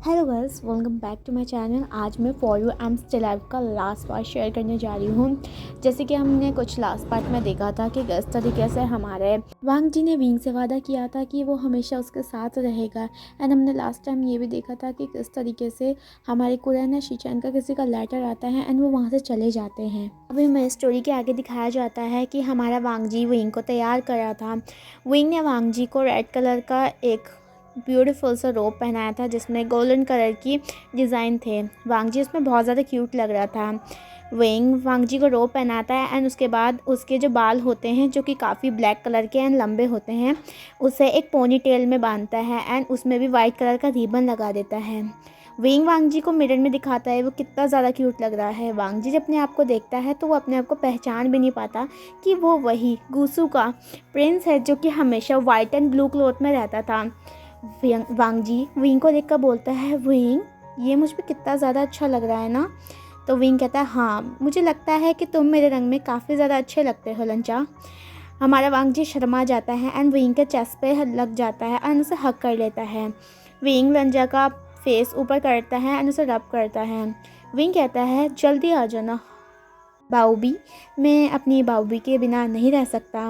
Hello guys, welcome back to my channel. आज मैं for you I am still live का last part share करने जा रही हूँ। जैसे कि हमने कुछ लास्ट पार्ट में देखा था कि किस तरीके से हमारे वांग जी ने विंग से वादा किया था कि वो हमेशा उसके साथ रहेगा। एंड हमने लास्ट टाइम ये भी देखा था कि किस तरीके से हमारे कुरैन शिचेन का किसी का लेटर आता है एंड वो वहाँ से चले जाते हैं। अभी हमें स्टोरी के आगे दिखाया जाता है कि हमारा वांग जी विंग को तैयार कर रहा था। विंग ने वांग जी को रेड कलर का एक ब्यूटीफुल सा रोब पहनाया था जिसमें गोल्डन कलर की डिज़ाइन थे। वांग जी उसमें बहुत ज़्यादा क्यूट लग रहा था। विंग वांग जी को रोब पहनाता है एंड उसके बाद उसके जो बाल होते हैं जो कि काफ़ी ब्लैक कलर के एंड लंबे होते हैं उसे एक पोनी टेल में बांधता है एंड उसमें भी वाइट कलर का रिबन लगा देता है। विंग वांग जी को मिरर में दिखाता है वो कितना ज़्यादा क्यूट लग रहा है। वांग जी जब अपने आप को देखता है तो वो अपने आप को पहचान भी नहीं पाता कि वो वही गुसू का प्रिंस है जो कि हमेशा वाइट एंड ब्लू क्लॉथ में रहता था। वांग जी विंग को देखकर बोलता है, विंग ये मुझ पर कितना ज़्यादा अच्छा लग रहा है ना। तो विंग कहता है, हाँ मुझे लगता है कि तुम मेरे रंग में काफ़ी ज़्यादा अच्छे लगते हो लंचा। हमारा वांग जी शर्मा जाता है एंड विंग के चेस्ट पे लग जाता है एंड उसे हक कर लेता है। विंग लंजा का फेस ऊपर करता है एंड उसे रब करता है। विंग कहता है, जल्दी आ जाना बाऊबी, मैं अपनी बाऊबी के बिना नहीं रह सकता।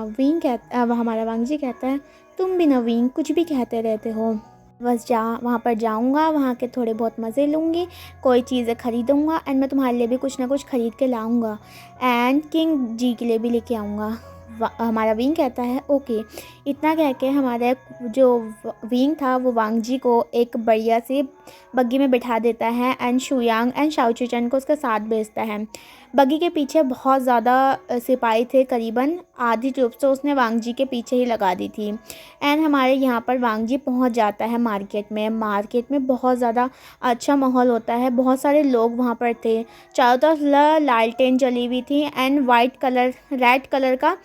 हमारा वांग जी कहता है, तुम भी नवीन कुछ भी कहते रहते हो। बस वहाँ पर जाऊँगा, वहाँ के थोड़े बहुत मज़े लूँगी, कोई चीज़ें ख़रीदूँगा एंड मैं तुम्हारे लिए भी कुछ ना कुछ ख़रीद के लाऊँगा एंड किंग जी के लिए भी लेके आऊँगा। हमारा विंग कहता है, ओके। इतना कह के हमारा जो विंग था वो वांग जी को एक बढ़िया सी बग्गी में बिठा देता है एंड शुयांग एंड शाओचुचन को उसके साथ भेजता है। बग्गी के पीछे बहुत ज़्यादा सिपाही थे, करीबन आधी ट्रूप तो उसने वांग जी के पीछे ही लगा दी थी। एंड हमारे यहाँ पर वांग जी पहुँच जाता है मार्केट में बहुत ज़्यादा अच्छा माहौल होता है। बहुत सारे लोग वहाँ पर थे, चारों तरफ लालटेन जली हुई थी एंड रेड कलर का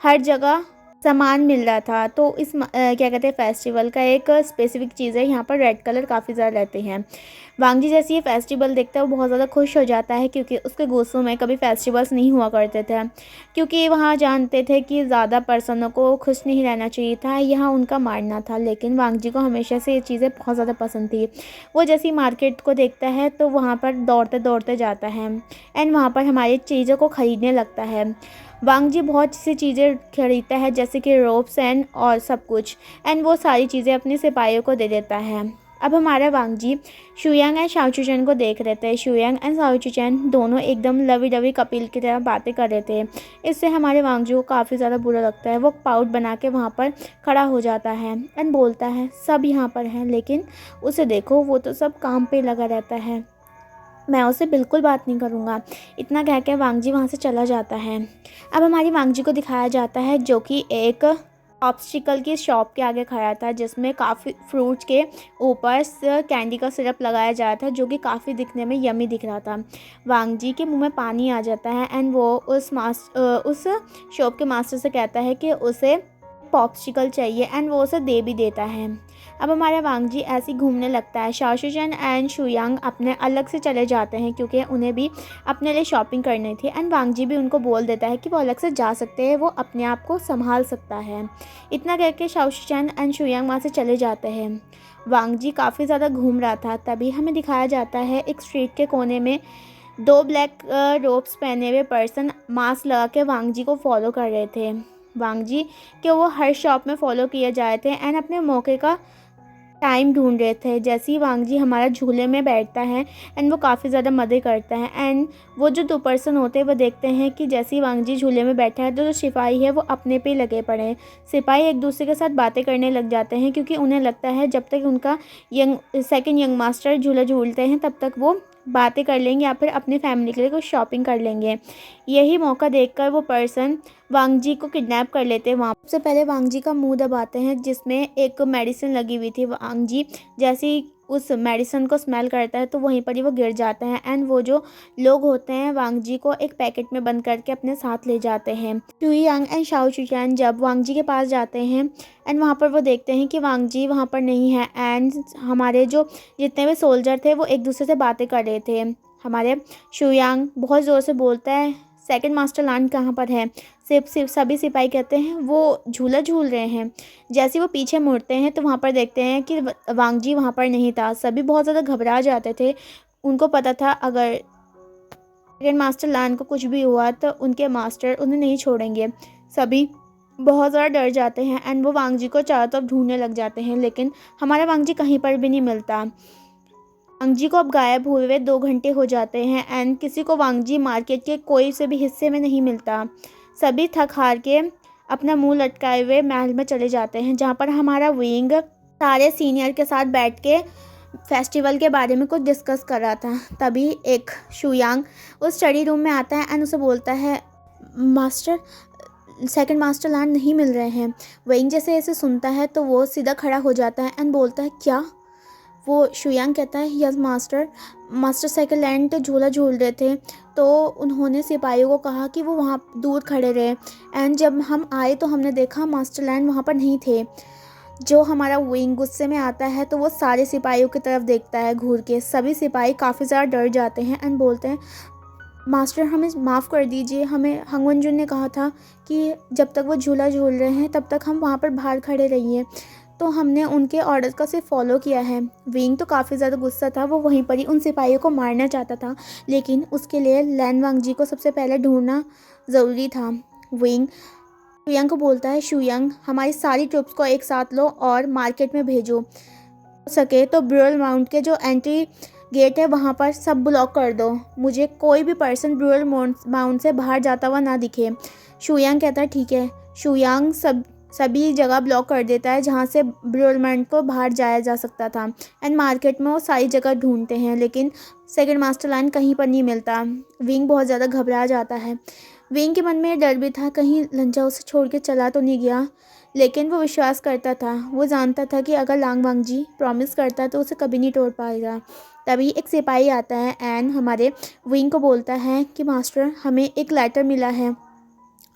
हर जगह सामान मिल रहा था। तो इस क्या कहते हैं फेस्टिवल का एक स्पेसिफिक चीज़ है, यहाँ पर रेड कलर काफ़ी ज़्यादा रहते हैं। वांग जी जैसे ये फेस्टिवल देखता है वो बहुत ज़्यादा खुश हो जाता है क्योंकि उसके गोसू में कभी फेस्टिवल्स नहीं हुआ करते थे, क्योंकि वहाँ जानते थे कि ज़्यादा पर्सनों को खुश नहीं रहना चाहिए था, यहाँ उनका मानना था। लेकिन वांग जी को हमेशा से ये चीज़ें बहुत ज़्यादा पसंद थी। वो जैसे ही मार्केट को देखता है तो वहाँ पर दौड़ते दौड़ते जाता है एंड वहाँ पर हमारी चीज़ों को ख़रीदने लगता है। वांग जी बहुत सी चीज़ें खरीदता है जैसे कि रोप्स एंड और सब कुछ एंड वो सारी चीज़ें अपने सिपाहियों को दे देता है। अब हमारा वांग जी शुयांग एंड शाओचुचन को देख रहे थे। शुयांग एंड शाओचुचन दोनों एकदम लवी डवी कपिल की तरह बातें कर रहे थे। इससे हमारे वांग जी को काफ़ी ज़्यादा बुरा लगता है। वो पाउट बना के वहाँ पर खड़ा हो जाता है एंड बोलता है, सब यहाँ पर हैं लेकिन उसे देखो वो तो सब काम पे लगा रहता है, मैं उससे बिल्कुल बात नहीं करूँगा। इतना कह के वांग जी वहाँ से चला जाता है। अब हमारी वांग जी को दिखाया जाता है जो कि एक ऑब्स्टिकल की शॉप के आगे खड़ा था जिसमें काफ़ी फ्रूट्स के ऊपर कैंडी का सिरप लगाया जाता था जो कि काफ़ी दिखने में यमी दिख रहा था। वांग जी के मुंह में पानी आ जाता है एंड वो उस शॉप के मास्टर से कहता है कि उसे पॉप्सिकल चाहिए एंड वो उसे दे भी देता है। अब हमारा वांग जी ऐसे ही घूमने लगता है। शाओशुचन एंड शुयांग अपने अलग से चले जाते हैं क्योंकि उन्हें भी अपने लिए शॉपिंग करनी थी एंड वांग जी भी उनको बोल देता है कि वो अलग से जा सकते हैं, वो अपने आप को संभाल सकता है। इतना करके शाओशुचन एंड शुयांग वहाँ से चले जाते हैं। वांग जी काफ़ी ज़्यादा घूम रहा था, तभी हमें दिखाया जाता है एक स्ट्रीट के कोने में दो ब्लैक रोब्स पहने हुए पर्सन मास्क लगा के वांग जी को फॉलो कर रहे थे। वांग जी के वो हर शॉप में फॉलो किए जा रहे थे एंड अपने मौके का टाइम ढूंढ रहे थे। जैसे ही वांग जी हमारा झूले में बैठता है एंड वो काफ़ी ज़्यादा मज़े करता है एंड वो जो दो पर्सन होते हैं वो देखते हैं कि जैसे ही वांग जी झूले में बैठा है तो जो सिपाही है वो अपने पे लगे पड़े हैं। सिपाही एक दूसरे के साथ बातें करने लग जाते हैं क्योंकि उन्हें लगता है जब तक उनका सेकंड यंग मास्टर झूला झूलते हैं तब तक वो बातें कर लेंगे या फिर अपनी फैमिली के लिए कुछ शॉपिंग कर लेंगे। यही मौका देखकर वो पर्सन वांग जी को किडनैप कर लेते हैं। वहाँ सबसे पहले वांग जी का मुंह दबाते हैं जिसमें एक मेडिसिन लगी हुई थी। वांग जी जैसे ही उस मेडिसिन को स्मेल करता है तो वहीं पर ही वो गिर जाता है एंड वो जो लोग होते हैं वांग जी को एक पैकेट में बंद करके अपने साथ ले जाते हैं। शुयांग एंड शाओचुचन जब वांग जी के पास जाते हैं एंड वहाँ पर वो देखते हैं कि वांग जी वहाँ पर नहीं है एंड हमारे जो जितने भी सोल्जर थे वो एक दूसरे से बातें कर रहे थे। हमारे शुयांग बहुत ज़ोर से बोलता है, सेकंड मास्टर लान कहाँ पर है। सभी सिपाही कहते हैं वो झूला झूल रहे हैं। जैसे वो पीछे मुड़ते हैं तो वहाँ पर देखते हैं कि वांग जी वहाँ पर नहीं था। सभी बहुत ज़्यादा घबरा जाते थे। उनको पता था अगर सेकंड मास्टर लान को कुछ भी हुआ तो उनके मास्टर उन्हें नहीं छोड़ेंगे। सभी बहुत ज़्यादा डर जाते हैं एंड वो वांग जी को चारों तरफ ढूंढने लग जाते हैं, लेकिन हमारा वांग जी कहीं पर भी नहीं मिलता। वांग जी को अब गायब हुए 2 घंटे हो जाते हैं एंड किसी को वांग जी मार्केट के कोई से भी हिस्से में नहीं मिलता। सभी थक हार के अपना मुंह लटकाए हुए महल में चले जाते हैं, जहाँ पर हमारा विंग सारे सीनियर के साथ बैठ के फेस्टिवल के बारे में कुछ डिस्कस कर रहा था। तभी एक शुयांग उस स्टडी रूम में आता है एंड उसे बोलता है, मास्टर सेकंड मास्टर लैंड नहीं मिल रहे हैं। विंग जैसे ऐसे सुनता है तो वो सीधा खड़ा हो जाता है एंड बोलता है, क्या? वो शुयांग कहता है, यस मास्टर सेकंड लैंड तो झूला झूल रहे थे, तो उन्होंने सिपाहियों को कहा कि वो वहाँ दूर खड़े रहे एंड जब हम आए तो हमने देखा मास्टर लैंड वहाँ पर नहीं थे। जो हमारा विंग गुस्से में आता है तो वो सारे सिपाहियों की तरफ देखता है घूर के। सभी सिपाही काफ़ी ज़्यादा डर जाते हैं एंड बोलते हैं, मास्टर हमें माफ़ कर दीजिए, हमें हंगवनजुन ने कहा था कि जब तक वो झूला झूल रहे हैं तब तक हम वहाँ पर बाहर खड़े रहिए, तो हमने उनके ऑर्डर का सिर्फ फॉलो किया है। विंग तो काफ़ी ज़्यादा गुस्सा था, वो वहीं पर ही उन सिपाहियों को मारना चाहता था, लेकिन उसके लिए लैन वांग जी को सबसे पहले ढूंढना ज़रूरी था। विंग शुयांग को बोलता है, शुयांग हमारी सारी ट्रुप्स को एक साथ लो और मार्केट में भेजो। हो सके तो ब्रूअल माउंट के जो एंट्री गेट है वहाँ पर सब ब्लॉक कर दो। मुझे कोई भी पर्सन ब्रूअल माउंट से बाहर जाता हुआ ना दिखे। शुयांग कहता है, ठीक है। शुयांग सभी जगह ब्लॉक कर देता है जहाँ से ब्रूअल माउंट को बाहर जाया जा सकता था एंड मार्केट में वो सारी जगह ढूंढते हैं, लेकिन सेकंड मास्टर लाइन कहीं पर नहीं मिलता। विंग बहुत ज़्यादा घबरा जाता है। विंग के मन में डर भी था कहीं लंजा उसे छोड़ के चला तो नहीं गया, लेकिन वो विश्वास करता था। वो जानता था कि अगर लांग वांग जी प्रॉमिस करता तो उसे कभी नहीं तोड़ पाएगा। तभी एक सिपाही आता है एंड हमारे विंग को बोलता है कि मास्टर हमें एक लेटर मिला है।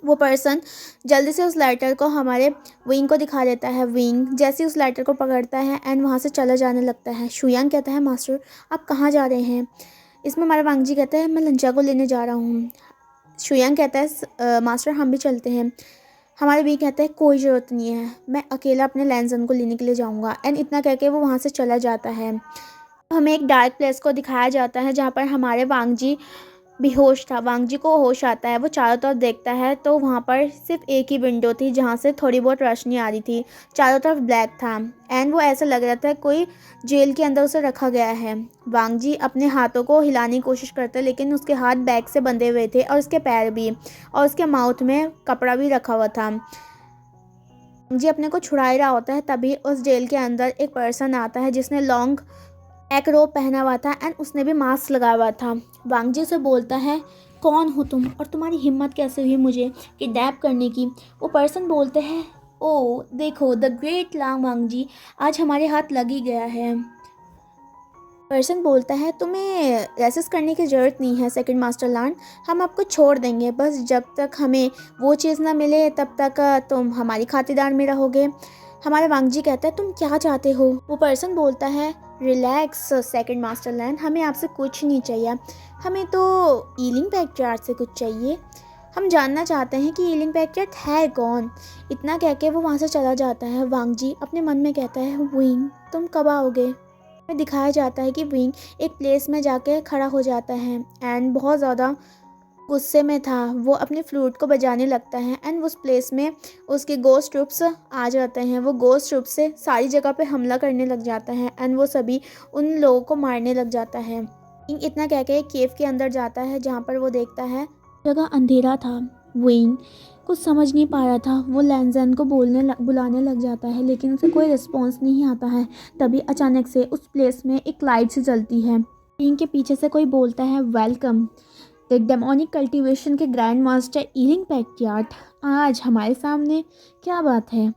वो पर्सन जल्दी से उस लेटर को हमारे विंग को दिखा देता है। विंग जैसे उस लेटर को पकड़ता है एंड वहाँ से चला जाने लगता है। शुयांग कहता है, मास्टर आप कहाँ जा रहे हैं? इसमें हमारा वांग जी कहता है, मैं लंजा को लेने जा रहा हूँ। शुयांग कहता है, मास्टर हम भी चलते हैं। हमारे भी कहता है, कोई ज़रूरत नहीं है, मैं अकेला अपने लैंजन को लेने के लिए जाऊँगा। एंड इतना कह के वो वहाँ से चला जाता है। हमें एक डार्क प्लेस को दिखाया जाता है जहाँ पर हमारे वांग जी बेहोश था। वांग जी को होश आता है, वो चारों तरफ देखता है तो वहाँ पर सिर्फ एक ही विंडो थी जहाँ से थोड़ी बहुत रोशनी आ रही थी। चारों तरफ ब्लैक था एंड वो ऐसा लग रहा था कोई जेल के अंदर उसे रखा गया है। वांग जी अपने हाथों को हिलाने की कोशिश करते, लेकिन उसके हाथ बैग से बंधे हुए थे और उसके पैर भी, और उसके माउथ में कपड़ा भी रखा हुआ था। वांग जी अपने को छुड़ा ही रहा होता है, तभी उस जेल के अंदर एक पर्सन आता है जिसने लॉन्ग एक रोब पहना हुआ था एंड उसने भी मास्क लगाया हुआ था। वांग जी से बोलता है, कौन हो तुम और तुम्हारी हिम्मत कैसे हुई मुझे किडनैप करने की? वो पर्सन बोलते हैं, ओ देखो द ग्रेट लांग वांग जी आज हमारे हाथ लग ही गया है। पर्सन बोलता है, तुम्हें रेसिस्ट करने की ज़रूरत नहीं है सेकंड मास्टर लैंड, हम आपको छोड़ देंगे, बस जब तक हमें वो चीज़ ना मिले तब तक तुम हमारी खातिरदार में रहोगे। हमारा वांग जी कहता है, तुम क्या चाहते हो? वो पर्सन बोलता है, रिलैक्स सेकंड मास्टर लैंड, हमें आपसे कुछ नहीं चाहिए, हमें तो ईलिंग पैक्ट्रियार्च से कुछ चाहिए। हम जानना चाहते हैं कि ईलिंग पैक्ट्रियार्च है कौन। इतना कह के वो वहाँ से चला जाता है। वांग जी अपने मन में कहता है, विंग तुम कब आओगे? में दिखाया जाता है कि विंग एक प्लेस में जाके खड़ा हो जाता है एंड बहुत ज़्यादा गुस्से में था। वो अपने फ्लूट को बजाने लगता है एंड उस प्लेस में उसके गोस्ट ट्रूप्स आ जाते हैं। वो गोस्ट ट्रूप्स से सारी जगह पे हमला करने लग जाता है एंड वो सभी उन लोगों को मारने लग जाता है। विंग इतना कह के केव के अंदर जाता है जहाँ पर वो देखता है जगह अंधेरा था। विंग कुछ समझ नहीं पा रहा था। वो लैंजन को बुलाने लग जाता है, लेकिन उसे कोई रिस्पॉन्स नहीं आता है। तभी अचानक से उस प्लेस में एक लाइट सी जलती है। विंग के पीछे से कोई बोलता है, वेलकम द डेमोनिक कल्टीवेशन के ग्रैंड मास्टर ईलिंग पैक्ट्रियार्च, आज हमारे सामने क्या बात है?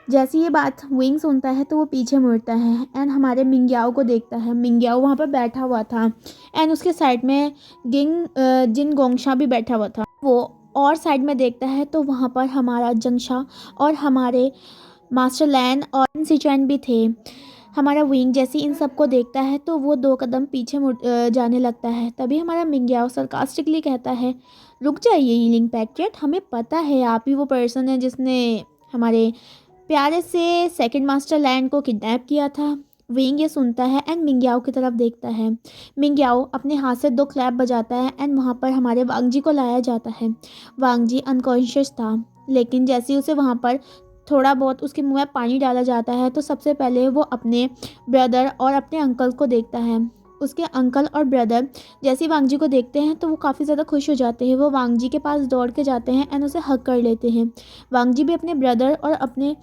जैसे ये बात विंग सुनता है तो वो पीछे मुड़ता है एंड हमारे मिंग्याओ को देखता है। मिंग्याओ वहाँ पर बैठा हुआ था एंड उसके साइड में जिन गोंगशा भी बैठा हुआ था। वो और साइड में देखता है तो वहाँ पर हमारा जंगशा और हमारे मास्टर लैन और सिचुएन भी थे। हमारा विंग जैसे इन सबको देखता है तो वो 2 कदम पीछे मुड़ जाने लगता है। तभी हमारा मिंग्याओ सरकास्टिकली कहता है, रुक जाइए यीलिंग पैक्ट, हमें पता है आप ही वो पर्सन है जिसने हमारे प्यारे से सेकंड मास्टर लैंड को किडनैप किया था। विंग ये सुनता है एंड मिंग्याओ की तरफ देखता है। मिंग्याओ अपने हाथ से 2 क्लैप बजाता है एंड वहाँ पर हमारे वांग जी को लाया जाता है। वांग जी अनकॉन्शियस था, लेकिन जैसे ही उसे वहाँ पर थोड़ा बहुत उसके मुंह में पानी डाला जाता है तो सबसे पहले वो अपने ब्रदर और अपने अंकल को देखता है। उसके अंकल और ब्रदर जैसे ही वांग जी को देखते हैं तो वो काफ़ी ज़्यादा खुश हो जाते हैं। वो वांग जी के पास दौड़ के जाते हैं एंड उसे हग कर लेते हैं। वांग जी भी अपने ब्रदर और अपने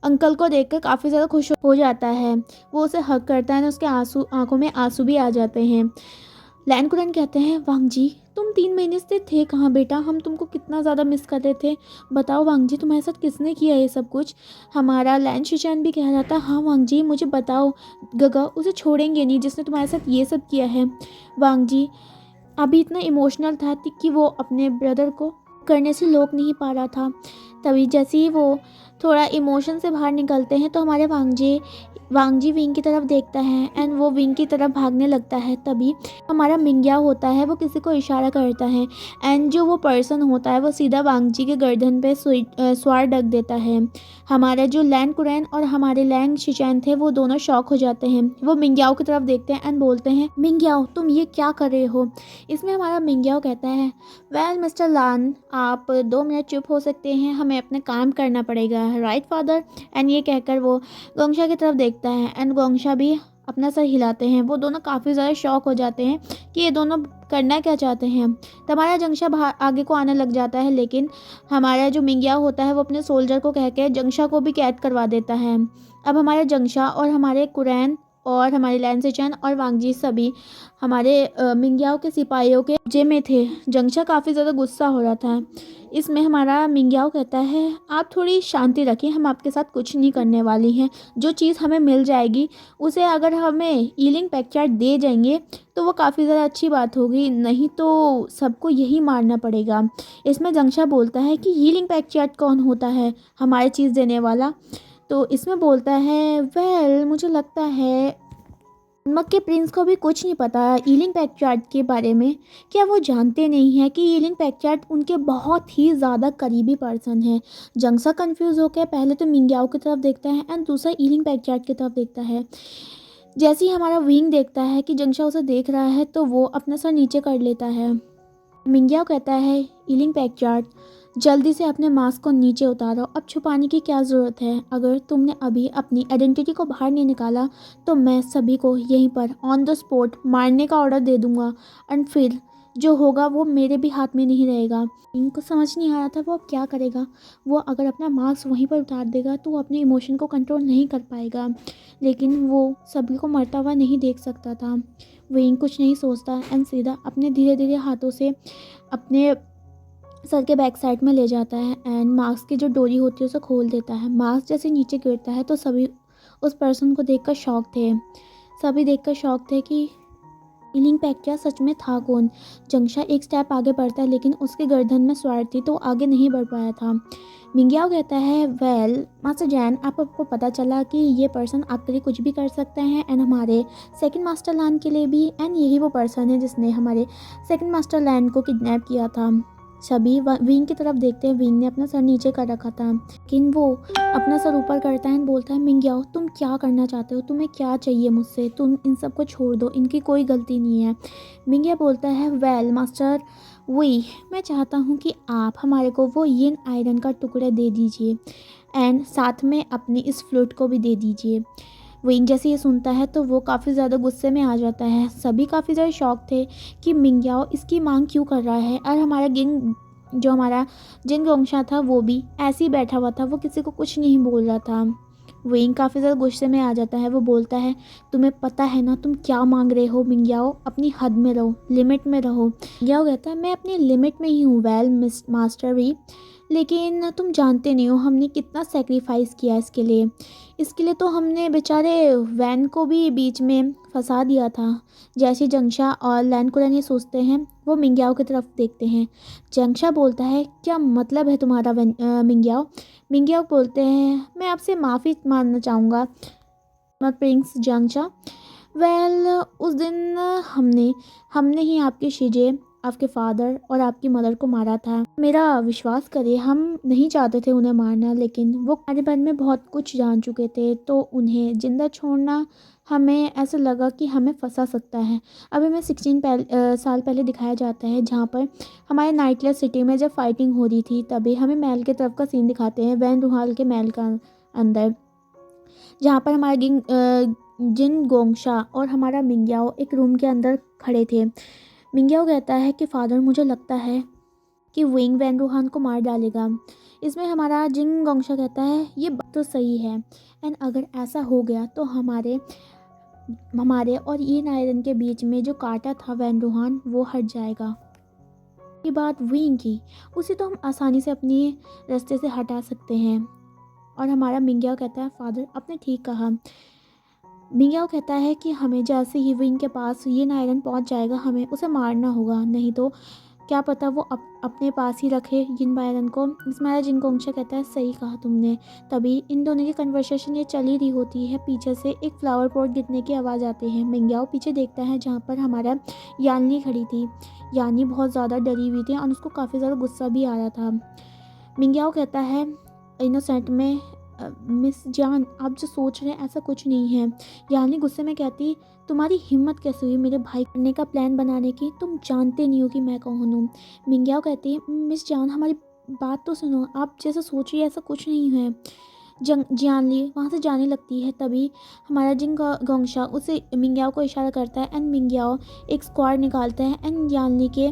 अंकल को देखकर काफ़ी ज़्यादा खुश हो जाता है। वो उसे हग करता है और उसके आंखों में आंसू भी आ जाते हैं। लैंड कुरन कहते हैं, वांग जी तुम 3 महीने से थे कहाँ बेटा, हम तुमको कितना ज़्यादा मिस कर रहे थे। बताओ वांग जी तुम्हारे साथ किसने किया ये सब कुछ। हमारा लैंड शिचैन भी कह रहा था, हाँ वांग जी मुझे बताओ, गगा उसे छोड़ेंगे नहीं जिसने तुम्हारे साथ ये सब किया है। वांग जी अभी इतना इमोशनल था कि वो अपने ब्रदर को करने से रोक नहीं पा रहा था। तभी जैसे ही वो थोड़ा इमोशन से बाहर निकलते हैं तो हमारे वांग जी विंग की तरफ देखता है एंड वो विंग की तरफ भागने लगता है। तभी हमारा मिंग्याओ होता है, वो किसी को इशारा करता है एंड जो वो पर्सन होता है वो सीधा वांग जी के गर्दन पे स्वार ढक देता है। हमारे जो लैंड कुरैन और हमारे लैंग शिचैन थे वो दोनों शॉक हो जाते हैं। वो मिंग्याओ की तरफ देखते हैं एंड बोलते हैं, मिंग्याओ तुम ये क्या कर रहे हो। इसमें हमारा मिंग्याओ कहता है, वेल मिस्टर लान आप 2 मिनट चुप हो सकते हैं, हमें अपने काम करना पड़ेगा, राइट फादर। एंड ये कहकर वो गोंगशा की तरफ देखता है एंड गोंगशा भी अपना सर हिलाते हैं। वो दोनों काफ़ी ज़्यादा शॉक हो जाते हैं कि ये दोनों करना क्या चाहते हैं। तो हमारा जंगशा बाहर आगे को आने लग जाता है, लेकिन हमारा जो मिंग्याओ होता है वो अपने सोल्जर को कह के जंगशा को भी कैद करवा देता है। अब हमारे जंगशा और हमारे कुरैन और हमारे लैंड शिचैन और वांग जी सभी हमारे मिंग्याओ के सिपाहियों के कब्जे में थे। जंगशा काफ़ी ज़्यादा गुस्सा हो रहा था। इसमें हमारा मिंग्याओ कहता है, आप थोड़ी शांति रखिए, हम आपके साथ कुछ नहीं करने वाली हैं। जो चीज़ हमें मिल जाएगी उसे अगर हमें यीलिंग पैक्ट दे जाएंगे तो वो काफ़ी ज़्यादा अच्छी बात होगी, नहीं तो सबको यही मारना पड़ेगा। इसमें जंगशा बोलता है कि यीलिंग पैक्ट कौन होता है हमारी चीज़ देने वाला। तो इसमें बोलता है, वेल मुझे लगता है नमक के प्रिंस को भी कुछ नहीं पता यीलिंग पैक्ट के बारे में। क्या वो जानते नहीं है कि यीलिंग पैक्ट उनके बहुत ही ज़्यादा करीबी पर्सन है। जंगसा कंफ्यूज होकर पहले तो मिंग्याओ की तरफ देखता है एंड दूसरा यीलिंग पैक्ट की तरफ देखता है। जैसे ही हमारा विंग देखता है कि जंगशा उसे देख रहा है तो वो अपना सर नीचे कर लेता है। मिंग्याओ कहता है, यीलिंग पैक्ट जल्दी से अपने मास्क को नीचे उतारो, अब छुपाने की क्या ज़रूरत है। अगर तुमने अभी अपनी आइडेंटिटी को बाहर नहीं निकाला तो मैं सभी को यहीं पर ऑन द स्पॉट मारने का ऑर्डर दे दूंगा एंड फिर जो होगा वो मेरे भी हाथ में नहीं रहेगा। इनको समझ नहीं आ रहा था वो अब क्या करेगा। वो अगर अपना मास्क वहीं पर उतार देगा तो वो अपने इमोशन को कंट्रोल नहीं कर पाएगा, लेकिन वो सभी को मरता हुआ नहीं देख सकता था। विंग कुछ नहीं सोचता एंड सीधा अपने धीरे धीरे हाथों से अपने सर के बैक साइड में ले जाता है एंड मास्क की जो डोरी होती है उसे खोल देता है। मास्क जैसे नीचे गिरता है तो सभी उस पर्सन को देखकर शॉक थे। सभी देखकर शॉक थे कि यीलिंग पैक्ट सच में था कौन। जंगशा एक स्टेप आगे बढ़ता है लेकिन उसके गर्दन में स्वार थी तो आगे नहीं बढ़ पाया था। मिंग्याओ कहता है, वेल मास्टर जैन आपको पता चला कि ये पर्सन आपके लिए कुछ भी कर सकते हैं एंड हमारे सेकंड मास्टर लैंड के लिए भी, एंड यही वो पर्सन है जिसने हमारे सेकंड मास्टर लैंड को किडनैप किया था। सभी विंग की तरफ देखते हैं। विंग ने अपना सर नीचे कर रखा था लेकिन वो अपना सर ऊपर करता है और बोलता है, मिंग्याओ तुम क्या करना चाहते हो, तुम्हें क्या चाहिए मुझसे, तुम इन सब को छोड़ दो, इनकी कोई गलती नहीं है। मिंग्या बोलता है, वेल मास्टर मैं चाहता हूँ कि आप हमारे को वो यिन आयरन का टुकड़ा दे दीजिए एंड साथ में अपनी इस फ्लूट को भी दे दीजिए। विंग जैसे ये सुनता है तो वो काफ़ी ज़्यादा गुस्से में आ जाता है। सभी काफ़ी ज़्यादा शॉक थे कि मिंग्याओ इसकी मांग क्यों कर रहा है, और हमारा जो हमारा जिन गोंगशा था वो भी ऐसे ही बैठा हुआ था, वो किसी को कुछ नहीं बोल रहा था। विंग काफ़ी ज़्यादा गुस्से में आ जाता है। वो बोलता है, तुम्हें पता है ना तुम क्या मांग रहे हो मिंग्याओ, अपनी हद में रहो, लिमिट में रहो। मिंग्याओ कहता है, मैं अपनी लिमिट में ही हूँ वेल मास्टर भी, लेकिन तुम जानते नहीं हो हमने कितना सेक्रीफाइस किया इसके लिए तो हमने बेचारे वैन को भी बीच में फंसा दिया था। जैसे जंगशा और लैंड कुरैन ये सोचते हैं वो मिंग्याओ की तरफ देखते हैं। जंगशा बोलता है, क्या मतलब है तुम्हारा मिंग्याओ। मिंग्याओ बोलते हैं, मैं आपसे माफ़ी मांगना चाहूँगा प्रिंस जंगशा। वेल उस दिन हमने ही आपकी चीज़ें आपके फादर और आपकी मदर को मारा था। मेरा विश्वास करिए, हम नहीं चाहते थे उन्हें मारना, लेकिन वो हमारे बारे में बहुत कुछ जान चुके थे, तो उन्हें ज़िंदा छोड़ना हमें ऐसा लगा कि हमें फंसा सकता है। अभी मैं 16 साल पहले दिखाया जाता है, जहाँ पर हमारे नाइटलेस सिटी में जब फाइटिंग हो रही थी, तभी हमें महल की तरफ का सीन दिखाते हैं, वैन रुहाल के महल का अंदर, जहाँ पर हमारे जिन गोंगशा और हमारा मिंग्याओ एक रूम के अंदर खड़े थे। मिंग्याओ कहता है कि फादर, मुझे लगता है कि विंग वैन रूहान को मार डालेगा। इसमें हमारा जिन गोंगशा कहता है ये बात तो सही है, एंड अगर ऐसा हो गया तो हमारे और ये नायरन के बीच में जो कांटा था वैन रूहान, वो हट जाएगा। ये बात विंग की, उसे तो हम आसानी से अपने रास्ते से हटा सकते हैं। और हमारा मिंग्याओ कहता है, फादर आपने ठीक कहा। मिंग्याओ कहता है कि हमें जैसे ही विंग के पास ये नायरन पहुंच जाएगा, हमें उसे मारना होगा, नहीं तो क्या पता वो अपने पास ही रखे जिन बायरन को। इसमें जिन गोंगशा कहता है, सही कहा तुमने। तभी इन दोनों की कन्वर्सेशन ये चली रही होती है, पीछे से एक फ्लावर पॉट गिरने की आवाज़ आती है। मिंग्याओ पीछे देखता है, जहाँ पर हमारा यानी खड़ी थी। यानी बहुत ज़्यादा डरी हुई थी और उसको काफ़ी ज़्यादा गुस्सा भी आ रहा था। मिंग्याओ कहता है इनोसेंट में, मिस जान आप जो सोच रहे हैं ऐसा कुछ नहीं है। यानी गुस्से में कहती, तुम्हारी हिम्मत कैसे हुई मेरे भाई करने का प्लान बनाने की, तुम जानते नहीं हो कि मैं कौन हूँ। मिंग्याओ कहती है, मिस जान हमारी बात तो सुनो, आप जैसा सोच रही है ऐसा कुछ नहीं है। जियानली वहाँ से जाने लगती है, तभी हमारा जिन गोंगशा उसे मिंग्याओ को इशारा करता है, एंड मिंग्याओ एक स्क्वाड निकालता है एंड यानली के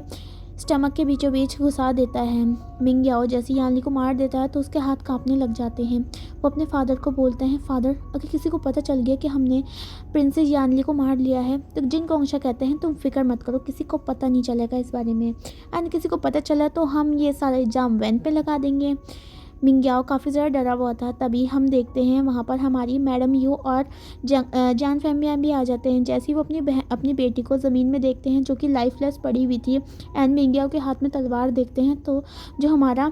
स्टमक के बीचों बीच घुसा देता है। मिंग्याओ जैसे यानली को मार देता है तो उसके हाथ कांपने लग जाते हैं। वो अपने फादर को बोलते हैं, फादर अगर किसी को पता चल गया कि हमने प्रिंसेस यानली को मार लिया है, तो जिन गोंगशा कहते हैं तुम फिक्र मत करो, किसी को पता नहीं चलेगा इस बारे में, एंड किसी को पता चला तो हम ये सारा इल्ज़ाम वैन पे लगा देंगे। मिंग्याओ काफ़ी ज़्यादा डरा हुआ था। तभी हम देखते हैं वहाँ पर हमारी मैडम यू और जान फैमिया भी आ जाते हैं। जैसे ही वो अपनी बेटी को ज़मीन में देखते हैं जो कि लाइफलेस पड़ी हुई थी, एंड मिंग्याओ के हाथ में तलवार देखते हैं, तो जो हमारा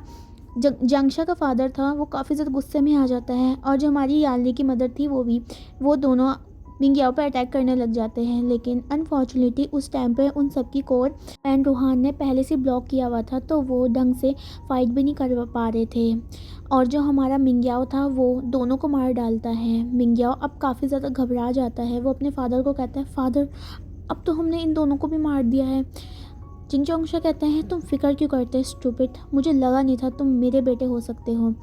जंगशा का फादर था वो काफ़ी ज़्यादा गुस्से में आ जाता है, और जो हमारी यालनी की मदर थी वो दोनों मिंग्याओ पर अटैक करने लग जाते हैं। लेकिन अनफॉर्चुनेटली उस टाइम पे उन सब की कोर एंड रूहान ने पहले से ब्लॉक किया हुआ था, तो वो ढंग से फाइट भी नहीं कर पा रहे थे। और जो हमारा मिंग्याओ था वो दोनों को मार डालता है। मिंग्याओ अब काफ़ी ज़्यादा घबरा जाता है। वो अपने फादर को कहता है, फादर अब तो हमने इन दोनों को भी मार दिया है। जिंगचोंगशा कहते हैं, तुम फिक्र क्यों करते स्टूपिड, मुझे लगा नहीं था तुम मेरे बेटे हो सकते हो।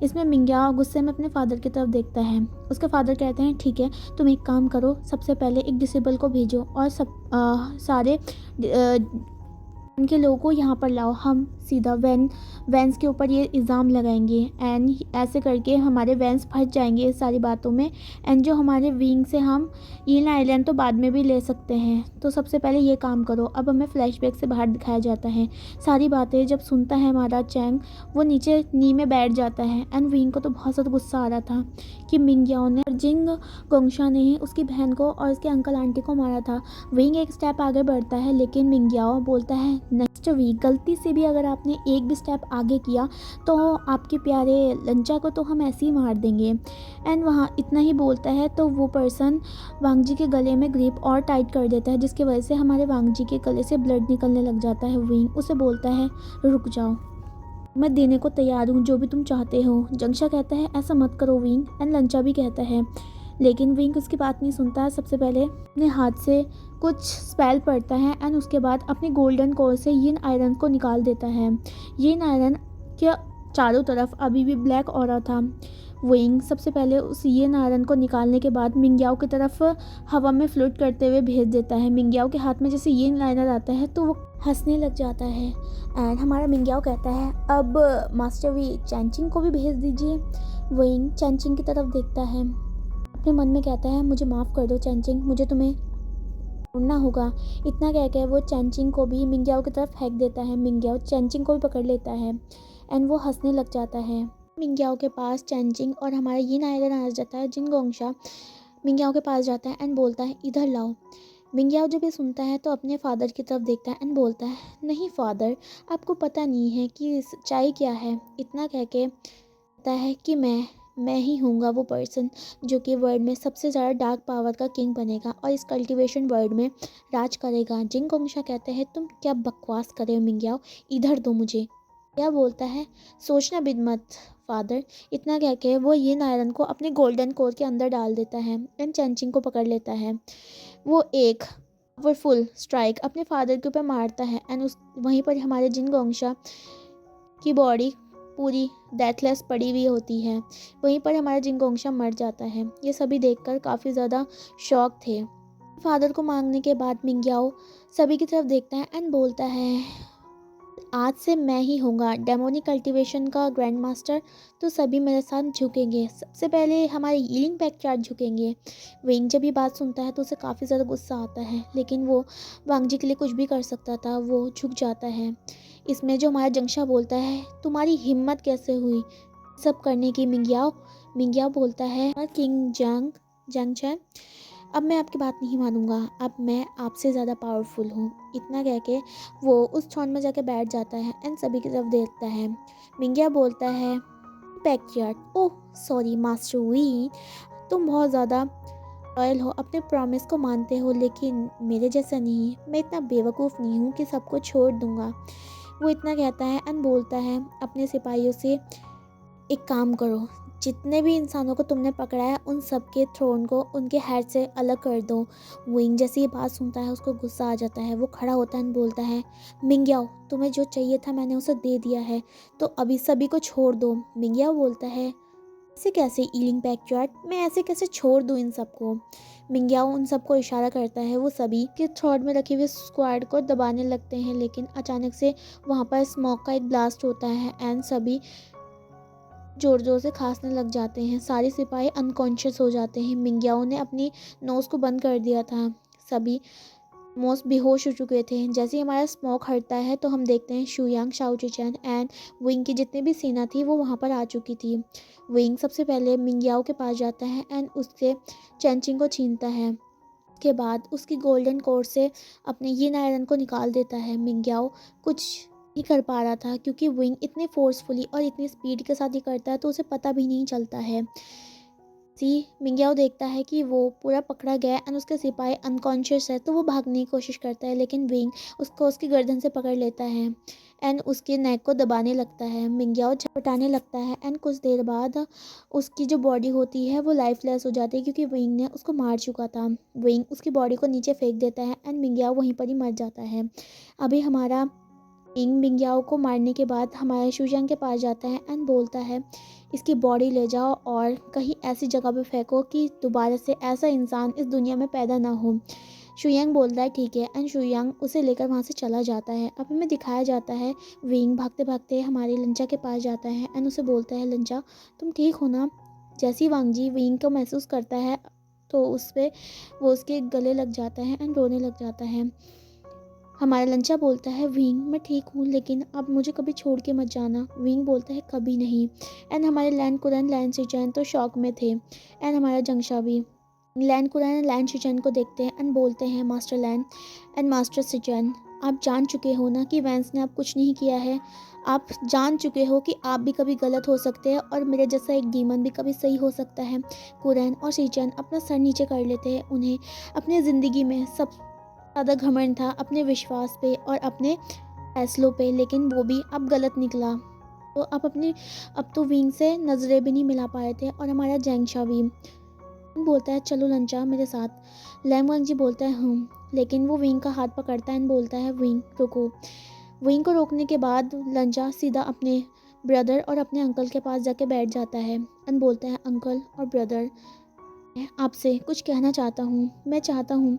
इसमें मिंग्याओ गुस्से में अपने फादर की तरफ देखता है। उसके फादर कहते हैं, ठीक है तुम एक काम करो, सबसे पहले एक डिसेबल को भेजो और सारे उनके लोगों को यहाँ पर लाओ, हम सीधा वैन्स के ऊपर ये इल्ज़ाम लगाएंगे, एंड ऐसे करके हमारे वैन्स फंस जाएंगे इस सारी बातों में। एंड जो हमारे विंग से हम ईलन आइलैंड तो बाद में भी ले सकते हैं, तो सबसे पहले ये काम करो। अब हमें फ्लैशबैक से बाहर दिखाया जाता है सारी बातें। जब सुनता है हमारा चैंग, वो नीचे नी में बैठ जाता है, एंड विंग को तो बहुत ज़्यादा गुस्सा आ रहा था कि मिंग्याओ ने जिंग गोंगशा ने ही उसकी बहन को और उसके अंकल आंटी को मारा था। विंग एक स्टेप आगे बढ़ता है, लेकिन मिंग्याओ बोलता है, नेक्स्ट वीक गलती से भी अगर आपने एक भी स्टेप आगे किया तो आपके प्यारे लंचा को तो हम ऐसे ही मार देंगे। एंड वहाँ इतना ही बोलता है तो वो पर्सन वांगजी के गले में ग्रिप और टाइट कर देता है, जिसकी वजह से हमारे वांगजी के गले से ब्लड निकलने लग जाता है। विंग उसे बोलता है, रुक जाओ, मैं देने को तैयार हूँ जो भी तुम चाहते हो। जंगशा कहता है, ऐसा मत करो विंग, एंड लंचा भी कहता है, लेकिन विंग उसकी बात नहीं सुनता। सबसे पहले अपने हाथ से कुछ स्पेल पड़ता है, एंड उसके बाद अपने गोल्डन कोर से यिन आयरन को निकाल देता है। यिन आयरन के चारों तरफ अभी भी ब्लैक ऑरा था। विंग सबसे पहले उस यिन आयरन को निकालने के बाद मिंग्याओ की तरफ हवा में फ्लोट करते हुए भेज देता है। मिंग्याओ के हाथ में जैसे यिन आयरन आता है तो वो हंसने लग जाता है, एंड हमारा मिंग्याओ कहता है, अब मास्टर वी चैंचिंग को भी भेज दीजिए। विंग चैंचिंग की तरफ देखता है, अपने मन में कहता है, मुझे माफ़ कर दो चैंचिंग, मुझे तुम्हें छोड़ना होगा। इतना कह के वो चैंचिंग को भी मिंग्याओ की तरफ फेंक देता है। मिंग्याओ चैंचिंग को भी पकड़ लेता है, एंड वो हंसने लग जाता है। मिंग्याओ के पास चैंचिंग और हमारा यिन आयरन आ जाता है। जिन गोंगशा मिंग्याओ के पास जाता है एंड बोलता है, इधर लाओ। मिंग्याओ जब ये सुनता है तो अपने फादर की तरफ देखता है एंड बोलता है, नहीं फादर, आपको पता नहीं है कि सच्चाई क्या है। इतना कह के कहता है कि मैं ही हूँगा वो पर्सन जो कि वर्ल्ड में सबसे ज़्यादा डार्क पावर का किंग बनेगा और इस कल्टीवेशन वर्ल्ड में राज करेगा। जिनगोंगशा कहते हैं तुम क्या बकवास कर रहे हो मिंग्याओ, इधर दो मुझे। क्या बोलता है सोचना भी मत फादर। इतना कह के वो यिन आयरन को अपने गोल्डन कोर के अंदर डाल देता है एंड चैनचिंग को पकड़ लेता है। वो एक पावरफुल स्ट्राइक अपने फादर के ऊपर मारता है एंड उस वहीं पर हमारे जिनगोंगशा की बॉडी पूरी डेथलेस पड़ी हुई होती है। वहीं पर हमारा जिनगोंगशा मर जाता है। ये सभी देखकर काफ़ी ज़्यादा शॉक थे। फादर को मांगने के बाद मिंग्याओ सभी की तरफ देखता है एंड बोलता है आज से मैं ही होऊंगा डेमोनिक कल्टीवेशन का ग्रैंड मास्टर, तो सभी मेरे साथ झुकेंगे। सबसे पहले हमारे हीलिंग पैक्ट्रार्ड झुकेंगे। विंग जब ये बात सुनता है तो उसे काफ़ी ज़्यादा गुस्सा आता है, लेकिन वो वांग जी के लिए कुछ भी कर सकता था, वो झुक जाता है। इसमें जो हमारा जंगशा बोलता है तुम्हारी हिम्मत कैसे हुई सब करने की मिंग्याओ। मिंग्याओ बोलता है किंग जंग जंगचैन अब मैं आपकी बात नहीं मानूंगा, अब मैं आपसे ज़्यादा पावरफुल हूँ। इतना कह के वो उस थ्रोन में जाके बैठ जाता है एंड सभी की तरफ देखता है। मिंग्या बोलता है पैक्यार्ड, ओह सॉरी मास्टर वी, तुम बहुत ज़्यादा लॉयल हो, अपने प्रॉमिस को मानते हो, लेकिन मेरे जैसा नहीं। मैं इतना बेवकूफ़ नहीं हूँ कि सबको छोड़ दूँगा। वो इतना कहता है एंड बोलता है अपने सिपाहियों से एक काम करो, जितने भी इंसानों को तुमने पकड़ा है उन सब के थ्रोन को उनके हेड से अलग कर दो। विंग जैसे ये बात सुनता है उसको गुस्सा आ जाता है। वो खड़ा होता है और बोलता है मिंग्याओ तुम्हें जो चाहिए था मैंने उसे दे दिया है, तो अभी सभी को छोड़ दो। मिंग्याओ बोलता है ऐसे कैसे ईलिंग पैक्ट्रार्ड, मैं ऐसे कैसे छोड़ दूँ इन सबको। मिंग्याओ उन सबको इशारा करता है। वो सभी के थ्रोन में रखे हुए स्क्वाड को दबाने लगते हैं, लेकिन अचानक से वहाँ पर स्मोक का एक ब्लास्ट होता है एंड सभी जोर जोर से खांसने लग जाते हैं। सारे सिपाही अनकॉन्शियस हो जाते हैं। मिंग्याओ ने अपनी नोज़ को बंद कर दिया था। सभी मोस्ट बेहोश हो चुके थे। जैसे ही हमारा स्मोक हटता है तो हम देखते हैं शुयांग, शाओ चिचैन एंड विंग की जितनी भी सेना थी वो वहाँ पर आ चुकी थी। विंग सबसे पहले मिंग्याओ के पास जाता है एंड उससे चैनचिंग को छीनता है। के बाद उसकी गोल्डन कोर से अपने यिन आयरन को निकाल देता है। मिंग्याओ कुछ नहीं कर पा रहा था क्योंकि विंग इतने फोर्सफुली और इतनी स्पीड के साथ ही करता है तो उसे पता भी नहीं चलता है। मिंग्याओ देखता है कि वो पूरा पकड़ा गया एंड उसके सिपाही अनकॉन्शियस है, तो वो भागने की कोशिश करता है, लेकिन विंग उसको उसकी गर्दन से पकड़ लेता है एंड उसके नेक को दबाने लगता है। मिंग्याओ झपटाने लगता है एंड कुछ देर बाद उसकी जो बॉडी होती है वो लाइफलेस हो जाती है क्योंकि विंग ने उसको मार चुका था। विंग उसकी बॉडी को नीचे फेंक देता है एंड मिंग्याओ वहीं पर ही मर जाता है। अभी हमारा किंग मिंग्याओ को मारने के बाद हमारे शुयांग के पास जाता है एंड बोलता है इसकी बॉडी ले जाओ और कहीं ऐसी जगह पे फेंको कि दोबारा से ऐसा इंसान इस दुनिया में पैदा ना हो। शुयांग बोलता है ठीक है एंड शुयांग उसे लेकर वहाँ से चला जाता है। अब हमें दिखाया जाता है विंग भागते भागते हमारी लंचा के पास जाता है एंड उसे बोलता है लंचा तुम ठीक हो ना। जैसे ही वांग जी विंग को महसूस करता है तो उस पर वो उसके गले लग जाता है एंड रोने लग जाता है। हमारा लंचा बोलता है विंग मैं ठीक हूँ, लेकिन अब मुझे कभी छोड़ के मत जाना। विंग बोलता है कभी नहीं। एंड हमारे लैंड कुरन लैंड सिचैन तो शॉक में थे एंड हमारा जंगशा भी। लैंड कुरन लैंड सिचैन को देखते हैं एंड बोलते हैं मास्टर लैंड एंड मास्टर सिचैन आप जान चुके हो ना कि वैंस ने आप कुछ नहीं किया है। आप जान चुके हो कि आप भी कभी गलत हो सकते हैं और मेरे जैसा एक डीमन भी कभी सही हो सकता है। कुरन और सिचैन अपना सर नीचे कर लेते हैं। उन्हें अपनी ज़िंदगी में सब ज़्यादा घमंड था अपने विश्वास पे और अपने फैसलों पे, लेकिन वो भी अब गलत निकला। तो अब तो विंग से नज़रें भी नहीं मिला पाए थे। और हमारा जैंगशा भी बोलता है चलो लंचा मेरे साथ। लैंगवांग जी बोलता है लेकिन वो विंग का हाथ पकड़ता है एंड बोलता है विंग रुको। विंग को रोकने के बाद लंचा सीधा अपने ब्रदर और अपने अंकल के पास जाके बैठ जाता है एंड बोलता है अंकल और ब्रदर मैं आपसे कुछ कहना चाहता हूँ। मैं चाहता हूँ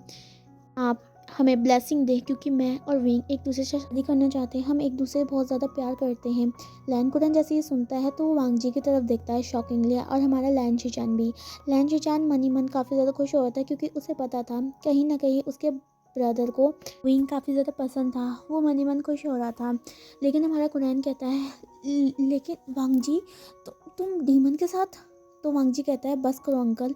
आप हमें ब्लेसिंग दे क्योंकि मैं और विंग एक दूसरे से शादी करना चाहते हैं। हम एक दूसरे से बहुत ज़्यादा प्यार करते हैं। लैंड कुरन जैसे ये सुनता है तो वो वांग जी की तरफ देखता है शॉकिंगली। और हमारा लैंड शिचान भी। लैंड शिचान मन ही मन काफ़ी ज़्यादा खुश हो रहा था क्योंकि उसे पता था कहीं ना कहीं उसके ब्रदर को विंग काफ़ी ज़्यादा पसंद था। वो मन ही मन खुश हो रहा था। लेकिन हमारा कुरैन कहता है लेकिन वांग जी तुम डीमन के साथ। तो वांग जी कहता है बस करो अंकल,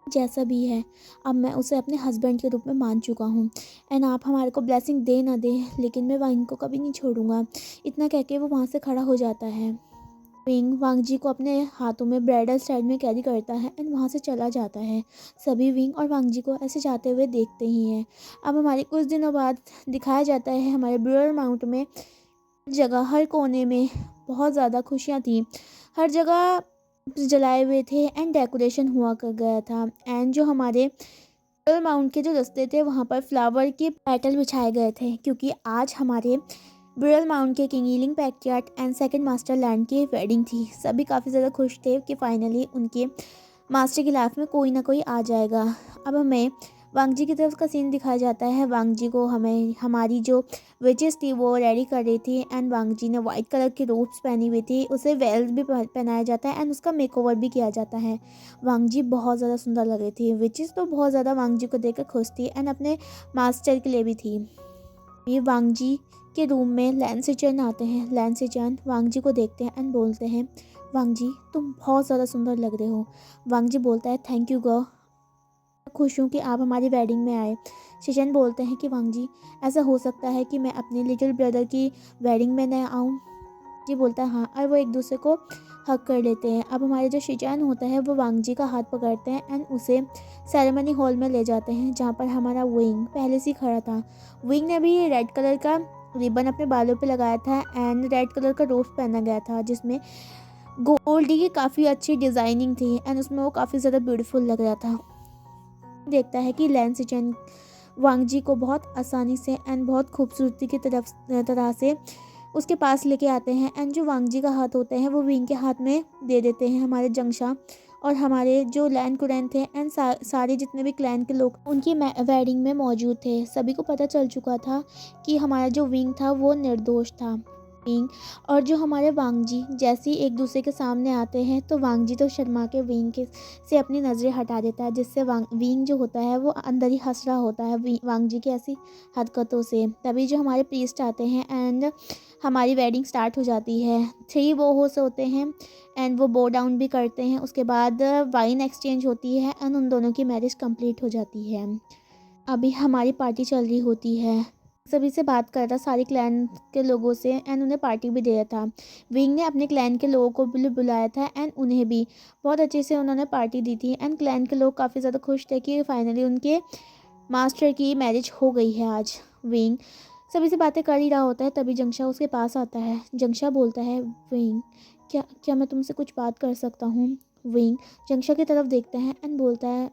जैसा भी है अब मैं उसे अपने हस्बैंड के रूप में मान चुका हूँ एंड आप हमारे को ब्लेसिंग दे ना दे लेकिन मैं वाइन को कभी नहीं छोड़ूंगा। इतना कह के वो वहाँ से खड़ा हो जाता है। विंग वांग जी को अपने हाथों में ब्राइडल स्टाइल में कैरी करता है एंड वहाँ से चला जाता है। सभी विंग और वांग जी को ऐसे जाते हुए देखते ही हैं। अब हमारे कुछ दिनों बाद दिखाया जाता है हमारे ब्रूअर माउंट में जगह हर कोने में बहुत ज़्यादा खुशियाँ थी। हर जगह जलाए हुए थे एंड डेकोरेशन हुआ कर गया था एंड जो हमारे ब्रूअर माउंट के जो रास्ते थे वहाँ पर फ्लावर के पेटल बिछाए गए थे, क्योंकि आज हमारे ब्रूअर माउंट के किंग ईलिंग पैट्रियार्ट एंड सेकंड मास्टर लैंड की वेडिंग थी। सभी काफ़ी ज़्यादा खुश थे कि फाइनली उनके मास्टर की लाइफ में कोई ना कोई आ जाएगा। अब हमें वांग जी की तरफ का सीन दिखाया जाता है। वांग जी को हमें हमारी जो विचेस थी वो रेडी कर रही थी एंड वांग जी ने वाइट कलर की रोब्स पहनी हुई थी। उसे वेल्स भी पहनाया जाता है एंड उसका मेकओवर भी किया जाता है। वांग जी बहुत ज़्यादा सुंदर लग रही थी। विचेस तो बहुत ज़्यादा वांग जी को देखकर खुश थी एंड अपने मास्टर के लिए भी थी। ये वांग जी के रूम में लैन सिचन आते हैं। लैन सिचन वांग जी को देखते हैं एंड बोलते हैं, वांग जी तुम बहुत ज़्यादा सुंदर लग रहे हो। वांग जी बोलता है, थैंक यू गर्ल, खुश हूँ कि आप हमारी वेडिंग में आए। शिचन बोलते हैं कि वांग जी ऐसा हो सकता है कि मैं अपने लिटिल ब्रदर की वेडिंग में न आऊँ। जी बोलता है हाँ, और वो एक दूसरे को हक कर लेते हैं। अब हमारे जो शिचैन होता है वो वांग जी का हाथ पकड़ते हैं एंड उसे सेरेमनी हॉल में ले जाते हैं, जहाँ पर हमारा विंग पहले से ही खड़ा था। विंग ने भी रेड कलर का रिबन अपने बालों पे लगाया था एंड रेड कलर का रोब पहना गया था, जिसमें गोल्ड की काफ़ी अच्छी डिज़ाइनिंग थी एंड उसमें वो काफ़ी ज़्यादा ब्यूटीफुल लग रहा था। देखता है कि लैन सिचन वांग जी को बहुत आसानी से एंड बहुत खूबसूरती की तरह से उसके पास लेके आते हैं एंड जो वांग जी का हाथ होते हैं वो विंग के हाथ में दे देते हैं। हमारे जंगशा और हमारे जो लैन कुरैन थे एंड सारे जितने भी क्लैन के लोग उनकी वेडिंग में मौजूद थे। सभी को पता चल चुका था कि हमारा जो विंग था वो निर्दोष था। विंग और जो हमारे वांग जी जैसे ही एक दूसरे के सामने आते हैं तो वांग जी तो शर्मा के विंग के से अपनी नज़रें हटा देता है, जिससे विंग जो होता है वो अंदर ही हंस रहा होता है वांग जी की ऐसी हरकतों से। तभी जो हमारे प्रीस्ट आते हैं एंड हमारी वेडिंग स्टार्ट हो जाती है। 3 वो होस्ट होते हैं एंड वो बो डाउन भी करते हैं। उसके बाद वाइन एक्सचेंज होती है एंड उन दोनों की मैरिज कंप्लीट हो जाती है। अभी हमारी पार्टी चल रही होती है। सभी से बात कर रहा सारे क्लैन के लोगों से एंड उन्हें पार्टी भी दिया था। विंग ने अपने क्लैन के लोगों को भी बुलाया था एंड उन्हें भी बहुत अच्छे से उन्होंने पार्टी दी थी एंड क्लैन के लोग काफ़ी ज़्यादा खुश थे कि फाइनली उनके मास्टर की मैरिज हो गई है आज। विंग सभी से बातें कर ही रहा होता है, तभी जंगशा उसके पास आता है। जंगशा बोलता है, विंग क्या क्या मैं तुमसे कुछ बात कर सकता हूँ। विंग जंगशा की तरफ देखता है एंड बोलता है,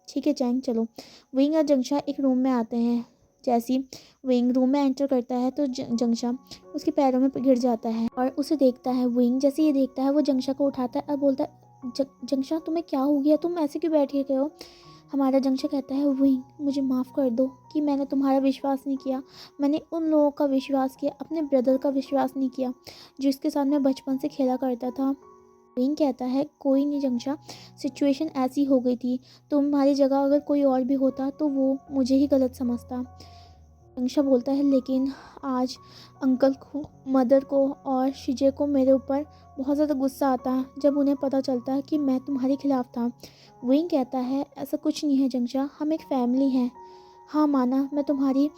ठीक है चैंग चलो। विंग और जंगशा एक रूम में आते हैं। जैसी विंग रूम में एंटर करता है तो जंगशा उसके पैरों में गिर जाता है और उसे देखता है। विंग जैसे ये देखता है वो जंगशा को उठाता है और बोलता है, जंगशा तुम्हें क्या हो गया, तुम ऐसे क्यों बैठे गए हो। हमारा जंगशा कहता है, विंग मुझे माफ़ कर दो कि मैंने तुम्हारा विश्वास नहीं किया। मैंने उन लोगों का विश्वास किया, अपने ब्रदर का विश्वास नहीं किया जिसके साथ मैं बचपन से खेला करता था। विंग कहता है, कोई नहीं जंगशा, सिचुएशन ऐसी हो गई थी। तुम्हारी जगह अगर कोई और भी होता तो वो मुझे ही गलत समझता। जंगशा बोलता है, लेकिन आज अंकल को, मदर को और शिजे को मेरे ऊपर बहुत ज़्यादा गुस्सा आता है जब उन्हें पता चलता है कि मैं तुम्हारे खिलाफ़ था। विंग कहता है, ऐसा कुछ नहीं है जंगशा, हम एक फैमिली हैं। हाँ माना मैं तुम्हारी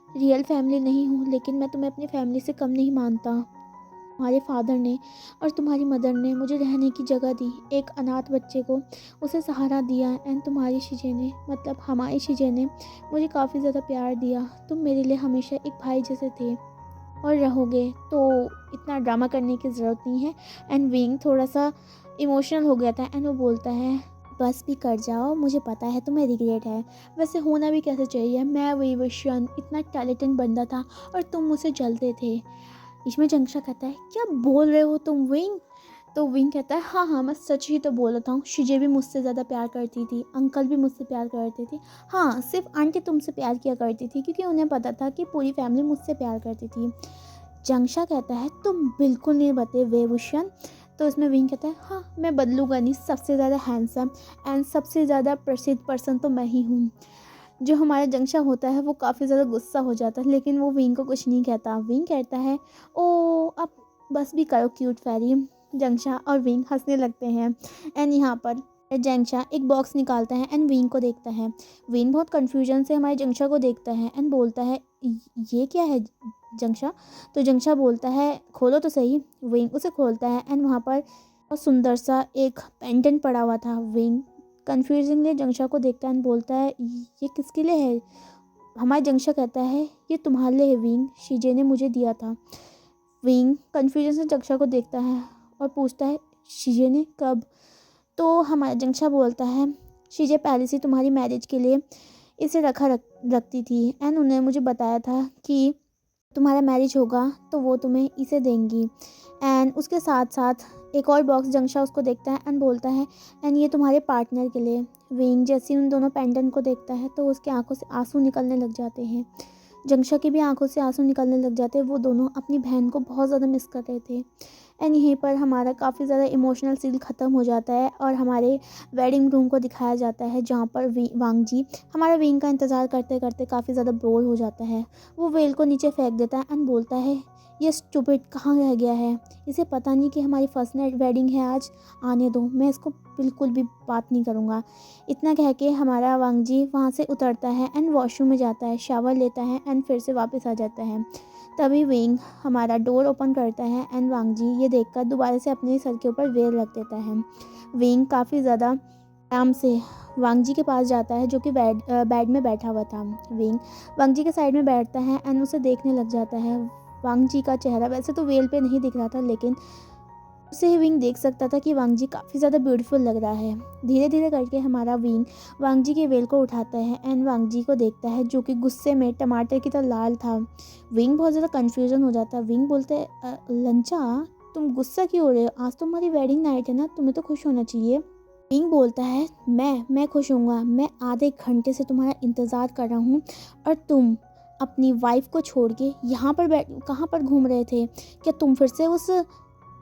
रियल फैमिली नहीं हूँ, लेकिन मैं तुम्हें अपनी फैमिली से कम नहीं मानता। तुम्हारे फादर ने और तुम्हारी मदर ने मुझे रहने की जगह दी, एक अनाथ बच्चे को उसे सहारा दिया एंड तुम्हारी शिजे ने, मतलब हमारी शिजे ने मुझे काफ़ी ज़्यादा प्यार दिया। तुम मेरे लिए हमेशा एक भाई जैसे थे और रहोगे, तो इतना ड्रामा करने की ज़रूरत नहीं है। एंड विंग थोड़ा सा इमोशनल हो गया था एंड वो बोलता है, बस भी कर जाओ, मुझे पता है तुम्हें रिग्रेट है, वैसे होना भी कैसे चाहिए। मैं वही विशन इतना टैलेंटेड बंदा था और तुम मुझसे जलते थे। इसमें जंगशा कहता है, क्या बोल रहे हो तुम विंग। तो विंग कहता है, हाँ हाँ मैं सच ही तो बोल रहा हूँ, शिजे भी मुझसे ज़्यादा प्यार करती थी, अंकल भी मुझसे प्यार करते थे। हाँ सिर्फ आंटी तुमसे प्यार किया करती थी क्योंकि उन्हें पता था कि पूरी फैमिली मुझसे प्यार करती थी। जंगशा कहता है, तुम बिल्कुल नहीं बदले वेवुशन। तो इसमें विंग कहता है, हाँ मैं बदलूंगा नहीं, सबसे ज़्यादा हैंडसम एंड सबसे ज़्यादा प्रसिद्ध पर्सन तो मैं ही हूँ। जो हमारा जंगशा होता है वो काफ़ी ज़्यादा गुस्सा हो जाता है, लेकिन वो विंग को कुछ नहीं कहता। विंग कहता है, ओ अब बस भी करो क्यूट फेरी। जंगशा और विंग हंसने लगते हैं एंड यहाँ पर जंक्षा एक बॉक्स निकालता है एंड विंग को देखता है। विंग बहुत कन्फ्यूजन से हमारे जंक्षा को देखता है एंड बोलता है ये क्या है जंक्षा। तो जंक्षा बोलता है खोलो तो सही। विंग उसे खोलता है एंड वहाँ पर बहुत सुंदर सा एक पेंडेंट पड़ा हुआ था। विंग कन्फ्यूजिंगली जंक्षा को देखता है एंड बोलता है ये किसके लिए है। हमारा जंक्षा कहता है ये तुम्हारे लिए है विंग, शीजे ने मुझे दिया था। विंग कन्फ्यूजन से जंक्षा को देखता है और पूछता है शीजे ने कब। तो हमारा जंक्षा बोलता है शीजे पहले से तुम्हारी मैरिज के लिए इसे रखती थी एंड उन्होंने मुझे बताया था कि तुम्हारा मैरिज होगा तो वो तुम्हें इसे देंगी। एंड उसके साथ साथ एक और बॉक्स जंक्षा उसको देखता है एंड बोलता है एंड ये तुम्हारे पार्टनर के लिए। विंग जैसे उन दोनों पेंडेंट को देखता है तो उसकी आंखों से आंसू निकलने लग जाते हैं। जंक्षा की भी आंखों से आंसू निकलने लग जाते हैं। वो दोनों अपनी बहन को बहुत ज़्यादा मिस कर रहे थे। एंड यहीं पर हमारा काफ़ी ज़्यादा इमोशनल सीन ख़त्म हो जाता है और हमारे वेडिंग रूम को दिखाया जाता है जहाँ पर वांग जी हमारा विंग का इंतज़ार करते करते काफ़ी ज़्यादा बोर हो जाता है। वो वेल को नीचे फेंक देता है एंड बोलता है ये स्टूपिड कहाँ रह गया है, इसे पता नहीं कि हमारी फर्स्ट नाइट वेडिंग है आज, आने दो, मैं इसको बिल्कुल भी बात नहीं करूँगा। इतना कह के हमारा वांग जी वहाँ से उतरता है एंड वॉशरूम में जाता है, शावर लेता है एंड फिर से वापस आ जाता है। तभी विंग हमारा डोर ओपन करता है एंड वांग जी ये देखकर दोबारा से अपने सर के ऊपर वेल रख देता है। विंग काफ़ी ज़्यादा आराम से वांग जी के पास जाता है जो कि बेड में बैठा हुआ था। विंग वांग जी के साइड में बैठता है एंड उसे देखने लग जाता है। वांग जी का चेहरा वैसे तो वेल पे नहीं दिख रहा था लेकिन उसे ही विंग देख सकता था कि वांग जी काफ़ी ज़्यादा ब्यूटीफुल लग रहा है। धीरे धीरे करके हमारा विंग वांग जी के वेल को उठाता है एंड वांग जी को देखता है जो कि गुस्से में टमाटर की तरह लाल था। विंग बहुत ज़्यादा कन्फ्यूजन हो जाता है। विंग बोलते हैं लंचा तुम गुस्सा क्यों हो रहे हो, आज तुम्हारी वेडिंग नाइट है ना, तुम्हें तो खुश होना चाहिए। विंग बोलता है मैं खुश होऊंगा, मैं आधे घंटे से तुम्हारा इंतज़ार कर रहा हूँ और तुम अपनी वाइफ को छोड़ के यहाँ पर कहाँ पर घूम रहे थे, क्या तुम फिर से उस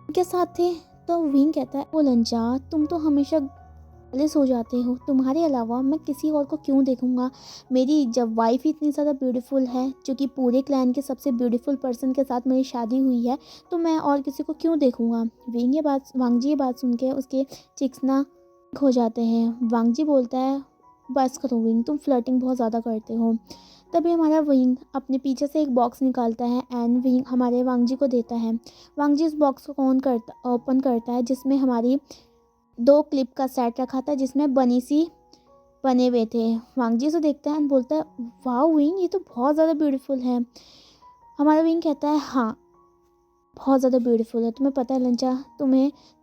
के साथ थे। तो विंग कहता है ओ लंचा तुम तो हमेशा जेलस हो जाते हो, तुम्हारे अलावा मैं किसी और को क्यों देखूंगा। मेरी जब वाइफ ही इतनी ज़्यादा ब्यूटीफुल है, जो कि पूरे क्लैन के सबसे ब्यूटीफुल पर्सन के साथ मेरी शादी हुई है, तो मैं और किसी को क्यों देखूंगा। वांग जी ये बात सुन के उसके चिक्स ना हो जाते हैं। वांग जी बोलता है बस करो विंग, तुम फ्लर्टिंग बहुत ज़्यादा करते हो। तभी हमारा विंग अपने पीछे से एक बॉक्स निकालता है एंड विंग हमारे वांग जी को देता है। वांग जी उस बॉक्स को ओपन करता है जिसमें हमारी 2 क्लिप का सेट रखा था जिसमें बने हुए थे। वांग जी उसे देखता है एंड बोलता है वाओ विंग ये तो बहुत ज़्यादा ब्यूटीफुल है। हमारा विंग कहता है हाँ बहुत ज़्यादा ब्यूटीफुल है। तुम्हें पता है लंचा,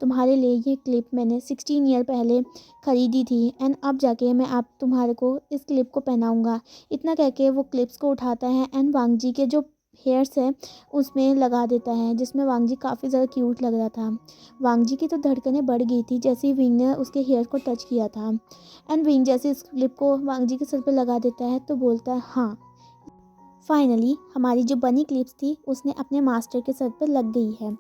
तुम्हारे लिए ये क्लिप मैंने 16 ईयर पहले ख़रीदी थी एंड अब जाके मैं आप तुम्हारे को इस क्लिप को पहनाऊँगा। इतना कह के वो क्लिप्स को उठाता है एंड वांग जी के जो हेयर्स है उसमें लगा देता है, जिसमें वांग जी काफ़ी ज़्यादा क्यूट लग रहा था। वांग जी की तो धड़कनें बढ़ गई थी जैसे ही विंग ने उसके हेयर को टच किया था। एंड विंग जैसे इस क्लिप को वांग जी के सर पर लगा देता है तो बोलता है हाँ फाइनली हमारी जो बनी क्लिप्स थी उसने अपने मास्टर के सर पर लग गई है।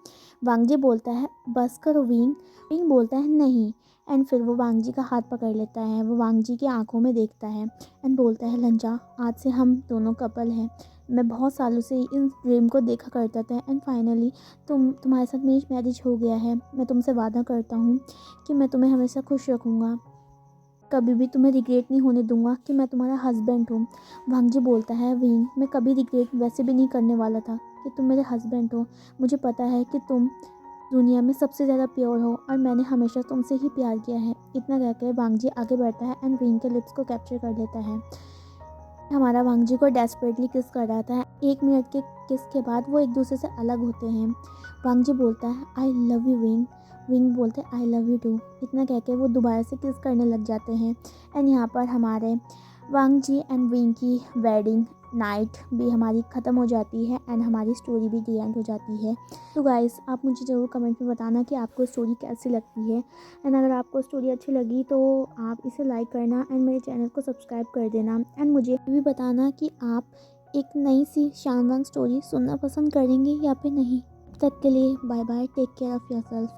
वांग जी बोलता है बस करो विंग। विंग बोलता है नहीं एंड फिर वो वांग जी का हाथ पकड़ लेता है। वो वांग जी की आंखों में देखता है एंड बोलता है लंजा आज से हम दोनों कपल हैं। मैं बहुत सालों से इन ड्रीम को देखा करता था एंड फाइनली तुम्हारे साथ मेरी मैरिज हो गया है। मैं तुमसे वादा करता हूँ कि मैं तुम्हें हमेशा खुश रखूँगा, कभी भी तुम्हें रिग्रेट नहीं होने दूंगा कि मैं तुम्हारा हस्बैंड हूँ। वांग जी बोलता है विंग मैं कभी रिग्रेट वैसे भी नहीं करने वाला था कि तुम मेरे हस्बैंड हो। मुझे पता है कि तुम दुनिया में सबसे ज़्यादा प्योर हो और मैंने हमेशा तुमसे ही प्यार किया है। इतना कहकर वांग जी आगे बढ़ता है एंड विंग के लिप्स को कैप्चर कर लेता है। हमारा वांग जी को डेस्परेटली किस कर रहा था। 1 मिनट के किस के बाद वो एक दूसरे से अलग होते हैं। वांग जी बोलता है I love you wing. Wing बोलते हैं आई लव यू टू। इतना कह के वो दोबारा से किस करने लग जाते हैं एंड यहाँ पर हमारे वांग जी एंड विंग की वेडिंग नाइट भी हमारी ख़त्म हो जाती है एंड हमारी स्टोरी भी दी एंड हो जाती है। तो गाइस आप मुझे ज़रूर कमेंट में बताना कि आपको स्टोरी कैसी लगती है एंड अगर आपको स्टोरी अच्छी लगी तो आप इसे लाइक करना एंड मेरे चैनल को सब्सक्राइब कर देना एंड मुझे भी बताना कि आप एक नई सी शानदार स्टोरी सुनना पसंद करेंगे या फिर नहीं। तब तक के लिए bye bye, take care of yourself.